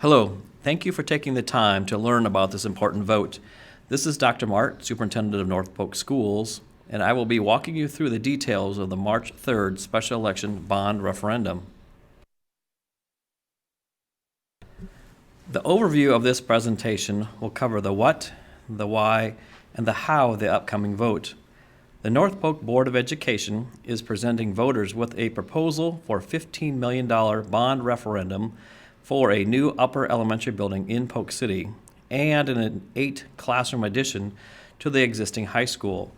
Hello, thank you for taking the time to learn about this important vote. This is Dr. Mart, Superintendent of North Polk Schools, and I will be walking you through the details of the March 3rd special election bond referendum. The overview of this presentation will cover the what, the why, and the how of the upcoming vote. The North Polk Board of Education is presenting voters with a proposal for $15 million bond referendum for a new upper elementary building in Polk City and an 8-classroom addition to the existing high school.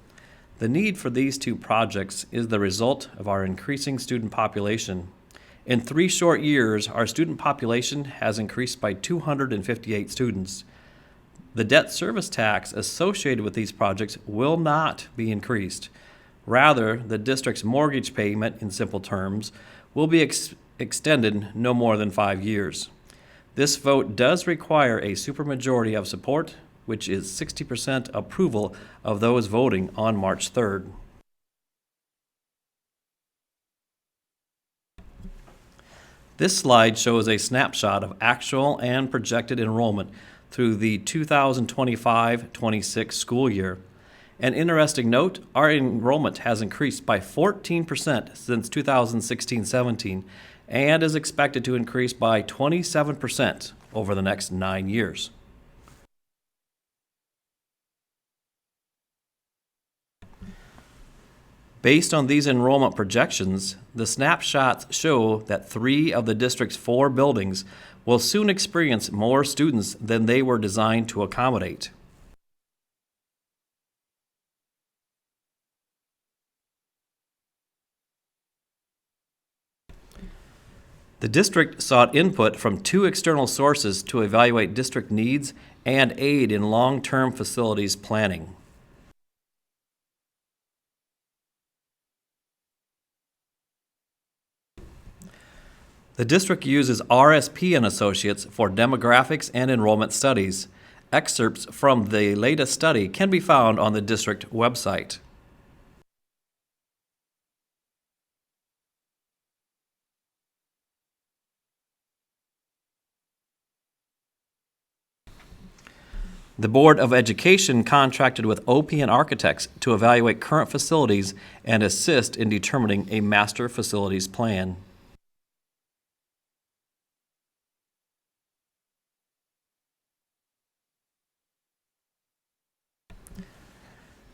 The need for these two projects is the result of our increasing student population. In 3 short years, our student population has increased by 258 students. The debt service tax associated with these projects will not be increased. Rather, the district's mortgage payment, in simple terms, will be extended no more than 5 years. This vote does require a supermajority of support, which is 60% approval of those voting on March 3rd. This slide shows a snapshot of actual and projected enrollment through the 2025-26 school year. An interesting note, our enrollment has increased by 14% since 2016-17 and is expected to increase by 27% over the next 9 years. Based on these enrollment projections, the snapshots show that 3 of the district's 4 buildings will soon experience more students than they were designed to accommodate. The district sought input from 2 external sources to evaluate district needs and aid in long-term facilities planning. The district uses RSP and Associates for demographics and enrollment studies. Excerpts from the latest study can be found on the district website. The Board of Education contracted with OPN Architects to evaluate current facilities and assist in determining a master facilities plan.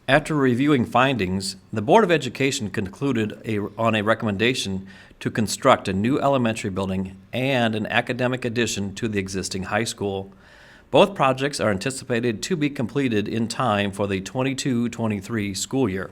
After reviewing findings, the Board of Education concluded on a recommendation to construct a new elementary building and an academic addition to the existing high school. Both projects are anticipated to be completed in time for the 22-23 school year.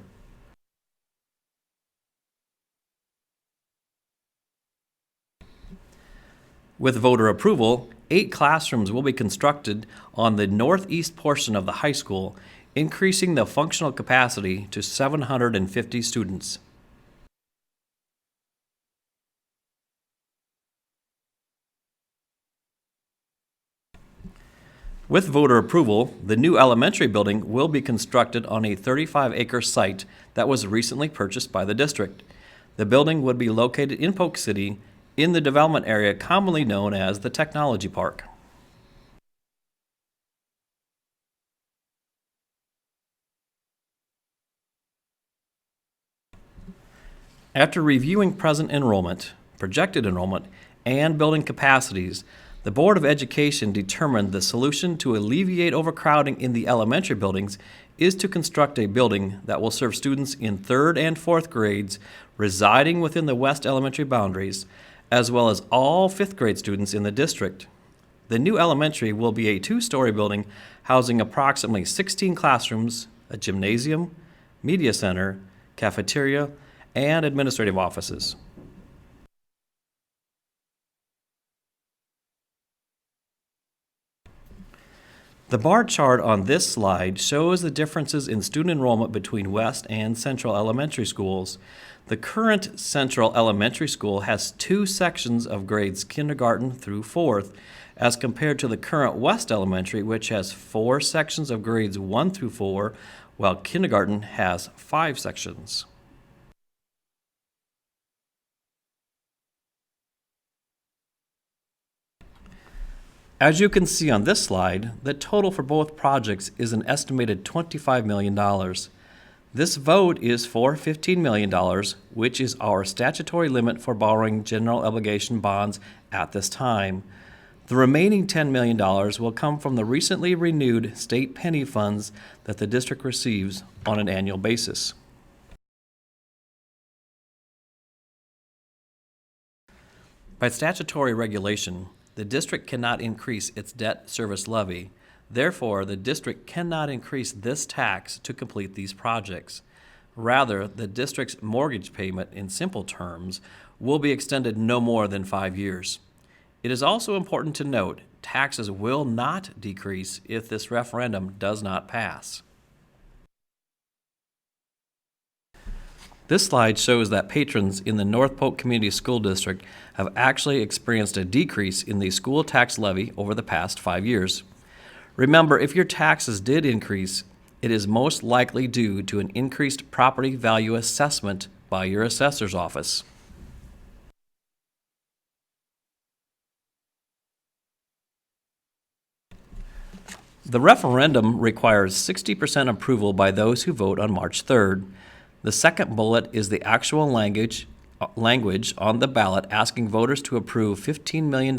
With voter approval, 8 classrooms will be constructed on the northeast portion of the high school, increasing the functional capacity to 750 students. With voter approval, the new elementary building will be constructed on a 35-acre site that was recently purchased by the district. The building would be located in Polk City in the development area commonly known as the Technology Park. After reviewing present enrollment, projected enrollment, and building capacities, the Board of Education determined the solution to alleviate overcrowding in the elementary buildings is to construct a building that will serve students in 3rd and 4th grades residing within the West Elementary boundaries, as well as all 5th grade students in the district. The new elementary will be a 2-story building housing approximately 16 classrooms, a gymnasium, media center, cafeteria, and administrative offices. The bar chart on this slide shows the differences in student enrollment between West and Central Elementary schools. The current Central Elementary School has 2 sections of grades kindergarten through 4th, as compared to the current West Elementary, which has 4 sections of grades 1 through 4, while kindergarten has 5 sections. As you can see on this slide, the total for both projects is an estimated $25 million. This vote is for $15 million, which is our statutory limit for borrowing general obligation bonds at this time. The remaining $10 million will come from the recently renewed state penny funds that the district receives on an annual basis. By statutory regulation, the district cannot increase its debt service levy. Therefore, the district cannot increase this tax to complete these projects. Rather, the district's mortgage payment, in simple terms, will be extended no more than 5 years. It is also important to note taxes will not decrease if this referendum does not pass. This slide shows that patrons in the North Polk Community School District have actually experienced a decrease in the school tax levy over the past 5 years. Remember, if your taxes did increase, it is most likely due to an increased property value assessment by your assessor's office. The referendum requires 60% approval by those who vote on March 3rd. The second bullet is the actual language on the ballot asking voters to approve $15 million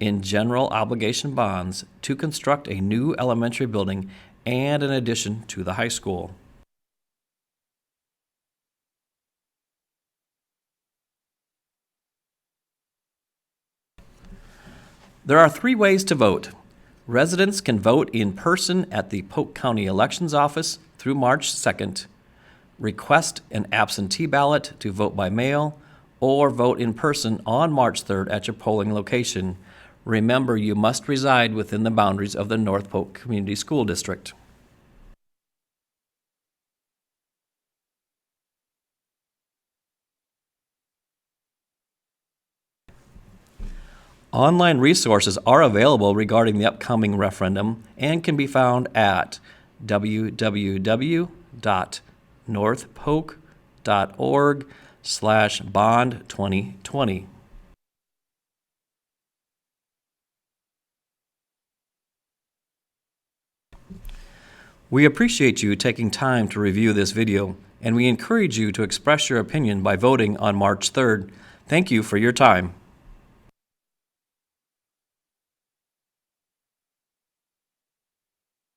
in general obligation bonds to construct a new elementary building and an addition to the high school. There are 3 ways to vote. Residents can vote in person at the Polk County Elections Office through March 2nd, request an absentee ballot to vote by mail, or vote in person on March 3rd at your polling location. Remember, you must reside within the boundaries of the North Polk Community School District. Online resources are available regarding the upcoming referendum and can be found at www.northpolk.org/bond2020. We appreciate you taking time to review this video, and we encourage you to express your opinion by voting on March 3rd. Thank you for your time.